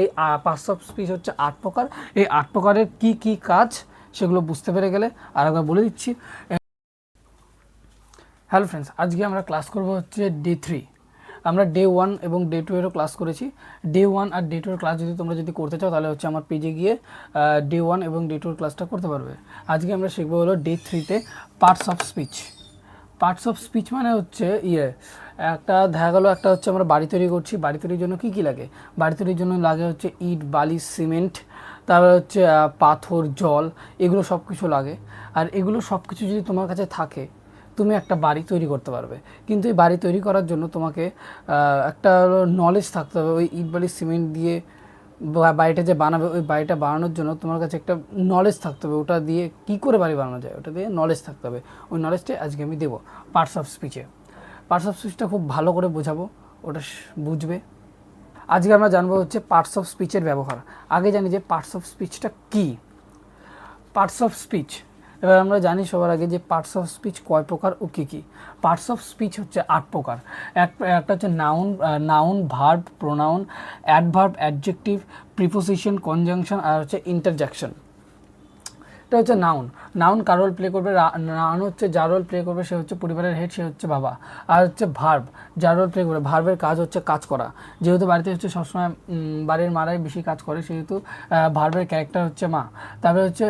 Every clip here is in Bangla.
এই পার্টস অফ স্পিচ হচ্ছে 8 প্রকার। এই 8 প্রকারের কি কি কাজ সেগুলো বুঝতে পেরে গেলে আরেকবার বলে দিচ্ছি। হ্যালো ফ্রেন্ডস, আজকে আমরা ক্লাস করব হচ্ছে ডে 3। আমরা ডে 1 এবং ডে 2 এরও ক্লাস করেছি। ডে 1 আর ডে 2 এর ক্লাস তোমরা যদি করতে চাও তাহলে হচ্ছে আমার পেজে গিয়ে ডে 1 এবং ডে 2 এর ক্লাসটা করতে পারবে। আজকে আমরা শিখবো হলো ডে 3-তে parts of speech. Parts of speech মানে হচ্ছে একটা দেখা গেলো একটা হচ্ছে আমরা বাড়ি তৈরি করছি। বাড়ি তৈরির জন্য কী কী লাগে? বাড়ি তৈরির জন্য লাগে হচ্ছে ইট, বালি, সিমেন্ট, তারপরে হচ্ছে পাথর, জল, এগুলো সব কিছু লাগে। আর এগুলো সব কিছু যদি তোমার কাছে থাকে তুমি একটা বাড়ি তৈরি করতে পারবে। কিন্তু এই বাড়ি তৈরি করার জন্য তোমাকে একটা নলেজ থাকতে হবে। ওই ইট, বালি, সিমেন্ট দিয়ে বাড়িটা যে বানাবে, ওই বাড়িটা বানানোর জন্য তোমার কাছে একটা নলেজ থাকতে হবে। ওটা দিয়ে কী করে বাড়ি বানানো যায় ওটা দিয়ে নলেজ থাকতে হবে। ওই নলেজটাই আজকে আমি দেবো পার্টস অফ স্পিচে। পার্টস অফ স্পিচটা খুব ভালো করে বোঝাবো, ওটা বুঝবে। আজকে আমরা জানবো হচ্ছে পার্টস অফ স্পিচের ব্যবহার। আগে জানি যে পার্টস অফ স্পিচটা কী। পার্টস অফ স্পিচ, এবার আমরা জানি সবার আগে যে পার্টস অফ স্পিচ কয় প্রকার ও কী কী। পার্টস অফ স্পিচ হচ্ছে 8 প্রকার। একটা হচ্ছে noun, verb, pronoun, adverb, adjective, preposition, conjunction আর হচ্ছে ইন্টারজেকশন। এটা হচ্ছে নাউন কার রোল প্লে করবে? নাউন হচ্ছে যার রোল প্লে করবে সে হচ্ছে পরিবারের হেড, সে হচ্ছে বাবা। আর হচ্ছে ভার্ব, যার রোল প্লে করবে। ভার্বের কাজ হচ্ছে কাজ করা। যেহেতু বাড়িতে হচ্ছে সবসময় বাড়ির মারাই বেশি কাজ করে, সেহেতু ভার্বের ক্যারেক্টার হচ্ছে মা। তারপরে হচ্ছে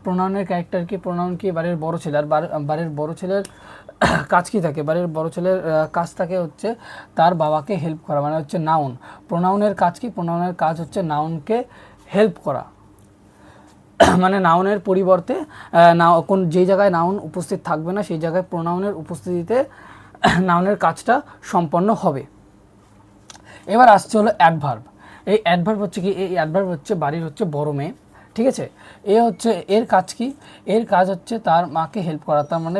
প্রোনাউনের ক্যারেক্টার কি? প্রোনাউন কি? বাড়ির বড় ছেলে। আর বাড়ির বড় ছেলের কাজ কী থাকে? বাড়ির বড় ছেলের কাজ থাকে হচ্ছে তার বাবাকে হেল্প করা, মানে হচ্ছে নাউন। প্রোনাউনের কাজ কি? প্রোনাউনের কাজ হচ্ছে নাউনকে হেল্প করা। মানে নাউনের পরিবর্তে যেই জায়গায় নাউন উপস্থিত থাকবে না সেই জায়গায় প্রোনাউনের উপস্থিতিতে নাউনের কাজটা সম্পন্ন হবে। এবার আসছে হলো অ্যাডভার্ব। এই অ্যাডভার্ব হচ্ছে কি? এই অ্যাডভার্ব হচ্ছে বাড়ির হচ্ছে বড় মেয়ে, ঠিক আছে? এর কাজ কি? এর কাজ হচ্ছে তার মাকে হেল্প করা, তার মানে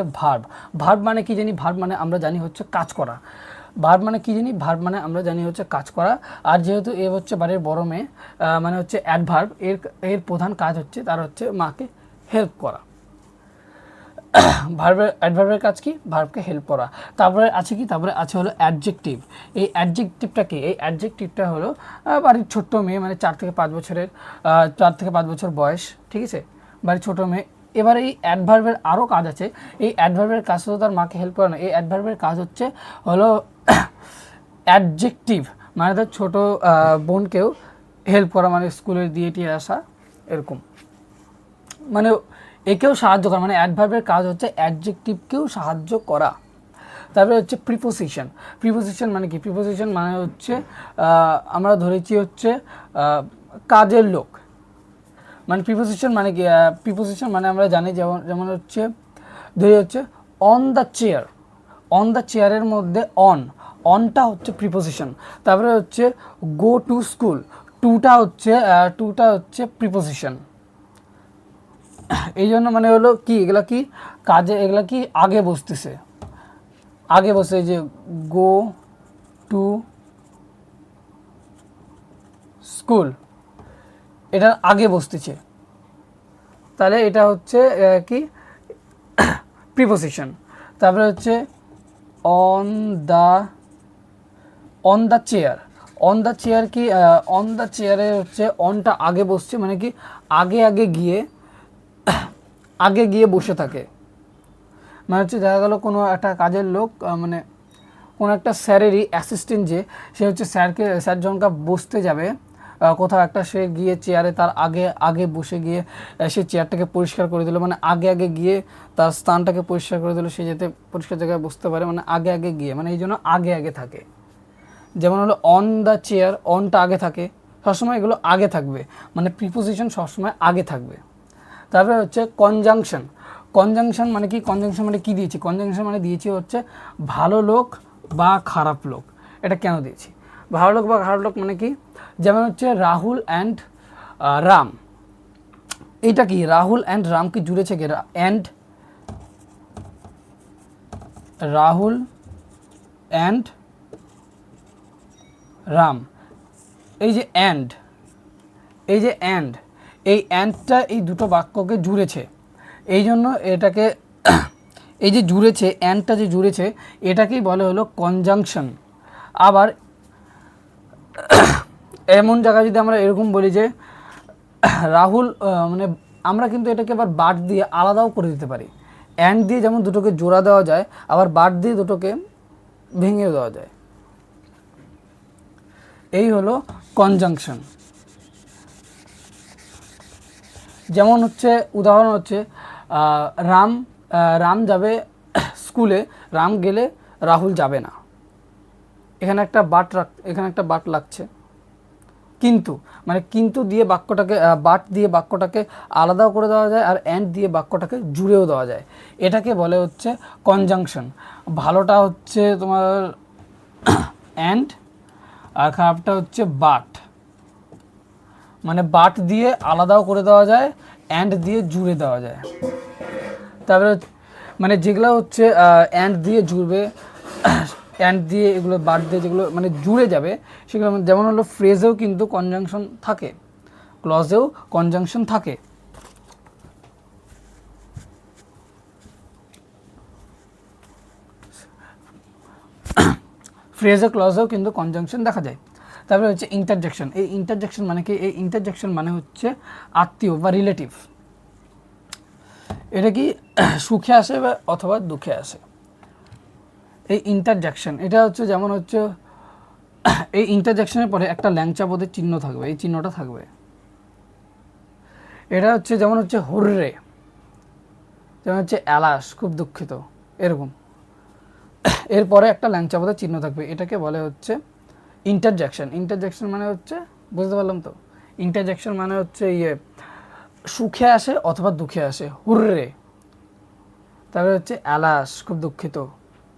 ভার্ব মানে কি জানি? ভার্ব মানে আমরা জানি হচ্ছে কাজ করা। ভার্ব মানে কি জানি? ভার্ব মানে আমরা জানি হচ্ছে কাজ করা। আর যেহেতু এ হচ্ছে বাড়ির বড় মেয়ে, মানে হচ্ছে অ্যাডভার্ব, এর প্রধান কাজ হচ্ছে তার হচ্ছে মাকে হেল্প করা। অ্যাডভার্বের কাজ কি? ভার্বকে হেল্প করা। তারপরে আছে কি? তারপরে আছে হলো অ্যাডজেক্টিভ। এই অ্যাডজেক্টিভটা কি? এই অ্যাডজেক্টিভটা হলো বাড়ির ছোট্ট মেয়ে, মানে 4 থেকে 5 বছরের, 4 থেকে 5 বছর বয়স, ঠিক আছে? বাড়ির ছোটো মেয়ে। এবার এই অ্যাডভার্বের আরও কাজ আছে। এই অ্যাডভার্বের কাজ শুধু তার মাকে হেল্প করা না, এই অ্যাডভার্বের কাজ হচ্ছে হলো অ্যাডজেক্টিভ, মানে তার ছোটো বোনকেও হেল্প করা, মানে স্কুলে দিয়ে টিয়ে আসা, এরকম, মানে একেও সাহায্য করা। মানে অ্যাডভার্বের কাজ হচ্ছে অ্যাডজেক্টিভকেও সাহায্য করা। তারপরে হচ্ছে প্রিপোজিশন। প্রিপোজিশন মানে কি? প্রিপোজিশন মানে হচ্ছে আমরা ধরেছি হচ্ছে কাজের লোক। মানে প্রিপোজিশন মানে কি? প্রিপোজিশন মানে আমরা জানি যেমন হচ্ছে ধরে হচ্ছে on the chair. On the চেয়ারের মধ্যে অনটা হচ্ছে প্রিপোজিশন। তারপরে হচ্ছে গো টু স্কুল, টুটা হচ্ছে প্রিপোজিশন। এই জন্য মানে হলো কি, এগুলা কি কাজে, এগুলা কি আগে বসতেছে, আগে বসে, যে গো টু স্কুল এটার আগে বসতেছে, তাহলে এটা হচ্ছে কি প্রিপোজিশন। তারপরে হচ্ছে on the chair. On the chair কি? অন দ্য চেয়ারে হচ্ছে অনটা আগে বসছে, মানে কি আগে গিয়ে বসে থাকে। মানে হচ্ছে দেখা গেলো কোনো একটা কাজের লোক, মানে কোনো একটা স্যারেরই অ্যাসিস্ট্যান্ট, সে হচ্ছে স্যার যখন বসতে যাবে কোথাও একটা, সে গিয়ে চেয়ারে তার আগে বসে গিয়ে সে চেয়ারটাকে পরিষ্কার করে দিল, মানে আগে গিয়ে তার স্থানটাকে পরিষ্কার করে দিল, সে যাতে পরিষ্কার জায়গায় বসতে পারে, মানে আগে গিয়ে, মানে এই জন্য আগে থাকে। যেমন হলো অন দ্য চেয়ার, অনটা আগে থাকে, সবসময় এগুলো আগে থাকবে, মানে প্রিপোজিশন সবসময় আগে থাকবে। তারপরে হচ্ছে কনজাংশন। কনজাংশন মানে কি? কনজাংশন মানে কি দিয়েছি? কনজাংশন মানে দিয়েছি হচ্ছে ভালো লোক বা খারাপ লোক। এটা কেন দিয়েছি? ভালো লোক বা খারাপ লোক মানে কি? যেমন হচ্ছে রাহুল অ্যান্ড রাম। এইটা কি? রাহুল অ্যান্ড রাম কি জুড়েছে কি? রাহুল অ্যান্ড রাম, এই যে অ্যান্ডটা এই দুটো বাক্যকে জুড়েছে, এই জন্য এটাকে এই যে জুড়েছে, অ্যান্ডটা যে জুড়েছে, এটাকেই বলে হলো কনজাংশন। আবার এমন জায়গায় যদি আমরা এরকম বলি যে রাহুল মানে আমরা কিন্তু এটাকে আবার বাট দিয়ে আলাদাও করে দিতে পারি। অ্যান্ড দিয়ে যেমন দুটোকে জোড়া দেওয়া যায়, আবার বাট দিয়ে দুটোকে ভেঙেও দেওয়া যায়। এই হলো কনজাংশন। যেমন হচ্ছে উদাহরণ হচ্ছে রাম যাবে স্কুলে, রাম গেলে রাহুল যাবে না। এখানে একটা বাট লাগছে। কিন্তু মানে কিন্তু দিয়ে বাক্যটাকে বাট দিয়ে বাক্যটাকে আলাদাও করে দেওয়া যায়, আর অ্যান্ড দিয়ে বাক্যটাকে জুড়েও দেওয়া যায়। এটাকে বলে হচ্ছে কনজাংশন। ভালোটা হচ্ছে তোমার অ্যান্ড, আর খারাপটা হচ্ছে বাট। মানে বাট দিয়ে আলাদাও করে দেওয়া যায়, অ্যান্ড দিয়ে জুড়ে দেওয়া যায়। তারপরে মানে যেগুলো হচ্ছে অ্যান্ড দিয়ে জুড়বে, অ্যান্ড দিয়ে এগুলো বাট দিয়ে যেগুলো মানে জুড়ে যাবে সেগুলো যেমন হলো ফ্রেজেও কিন্তু কনজাংশন থাকে, ক্লজেও কনজাংশন থাকে। ফ্রেজে ক্লজেও কিন্তু কনজাংশন দেখা যায়। তারপরে হচ্ছে ইন্টারজেকশন। এই ইন্টারজেকশন মানে কি? এই ইন্টারজেকশন মানে হচ্ছে আত্মীয় বা রিলেটিভ। এটা কি সুখে আসে বা অথবা দুঃখে আসে। এই ইন্টারজেকশন এটা হচ্ছে যেমন হচ্ছে এই ইন্টারজেকশনের পরে একটা ল্যাংচা পদের চিহ্ন থাকবে, এই চিহ্নটা থাকবে। এটা হচ্ছে যেমন হচ্ছে হুররে, যেমন হচ্ছে এলাস, খুব দুঃখিত, এরকম। এরপরে একটা ল্যাংচা পদের চিহ্ন থাকবে, এটাকে বলে হচ্ছে ইন্টারজেকশন। ইন্টারজেকশন মানে হচ্ছে, বুঝতে পারলাম তো, ইন্টারজেকশন মানে হচ্ছে সুখে আসে অথবা দুঃখে আসে, হুররে। তারপরে হচ্ছে এলাস, খুব দুঃখিত,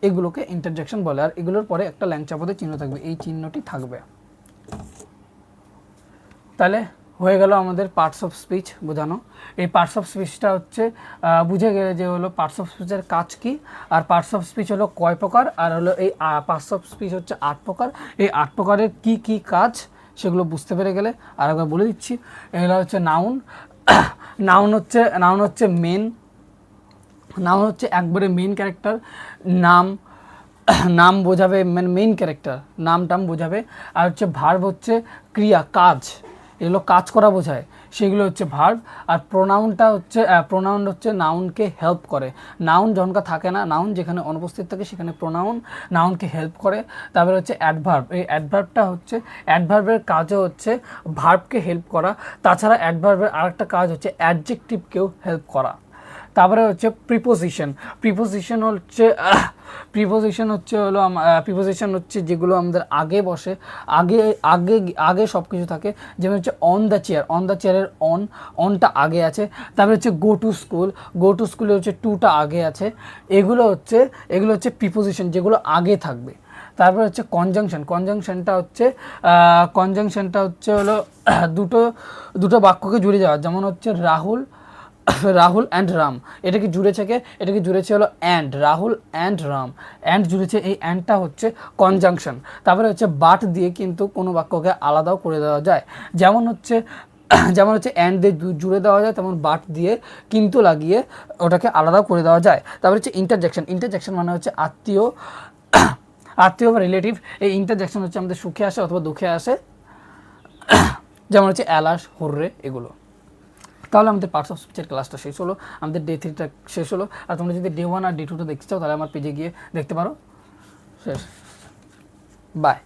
এগুলোকে ইন্টারজেকশন বলে। আর এগুলোর পরে একটা ল্যাংচা পদের চিহ্ন থাকবে, এই চিহ্নটি থাকবে। তাহলে হয়ে গেল আমাদের পার্টস অফ স্পিচ বোঝানো। এই পার্টস অফ স্পিচটা হচ্ছে বুঝে গেলে যে হলো পার্টস অফ স্পিচের কাজ কি, আর পার্টস অফ স্পিচ হলো কয় প্রকার, আর হলো এই পার্টস অফ স্পিচ হচ্ছে 8 প্রকার। এই 8 প্রকারের কি কি কাজ সেগুলো বুঝতে পেরে গেলে আর একবার বলে দিচ্ছি। এগুলো হচ্ছে নাউন। নাউন হচ্ছে মেন, নাউন হচ্ছে একবারে মেন ক্যারেক্টার। নাম বোঝাবে, মানে মেইন ক্যারেক্টার, নাম টাম বোঝাবে। আর হচ্ছে ভার্ব হচ্ছে ক্রিয়া, কাজ, এগুলো কাজ করা বোঝায়, সেগুলো হচ্ছে ভার্ব। আর প্রোনাউন হচ্ছে নাউনকে হেল্প করে। নাউন যখনকার থাকে না, নাউন যেখানে অনুপস্থিত থাকে সেখানে প্রোনাউন নাউনকে হেল্প করে। তারপরে হচ্ছে অ্যাডভার্ব। এই অ্যাডভার্বটা হচ্ছে, অ্যাডভার্বের কাজও হচ্ছে ভার্বকে হেল্প করা। তাছাড়া অ্যাডভার্বের আরেকটা কাজ হচ্ছে অ্যাডজেক্টিভকেও হেল্প করা। তারপরে হচ্ছে প্রিপোজিশন। প্রিপোজিশন হচ্ছে যেগুলো আমাদের আগে বসে, আগে আগে আগে সব কিছু থাকে। যেমন হচ্ছে on the chair, on the চেয়ারের অনটা আগে আছে। তারপরে হচ্ছে গো টু স্কুলে হচ্ছে টুটা আগে আছে। এগুলো হচ্ছে প্রিপোজিশন, যেগুলো আগে থাকবে। তারপর হচ্ছে কনজাংশনটা হচ্ছে হলো দুটো বাক্যকে জুড়ে যাওয়া। যেমন হচ্ছে রাহুল অ্যান্ড রাম, এটাকে জুড়েছে হলো and, Rahul and Ram, and জুড়েছে, এই অ্যান্ডটা হচ্ছে কনজাংশন। তারপরে হচ্ছে বাট দিয়ে কিন্তু কোনো বাক্যকে আলাদাও করে দেওয়া যায়। যেমন হচ্ছে অ্যান্ড দিয়ে জুড়ে দেওয়া যায়, তেমন বাট দিয়ে কিন্তু লাগিয়ে ওটাকে আলাদাও করে দেওয়া যায়। তারপরে হচ্ছে ইন্টারজেকশন মানে হচ্ছে আত্মীয় বা রিলেটিভ। এই ইন্টারজেকশন হচ্ছে আমাদের সুখে আসে অথবা দুঃখে আসে, যেমন হচ্ছে এলাস, হুররে, এগুলো। তাহলে আমাদের পার্টস অফ স্পিচের ক্লাসটা শেষ হলো, আমাদের ডে 3টা শেষ হলো। আর তোমরা যদি ডে 1 আর ডে 2টা দেখতে চাও তাহলে আমার পেজে গিয়ে দেখতে পারো। শেষ, বাই।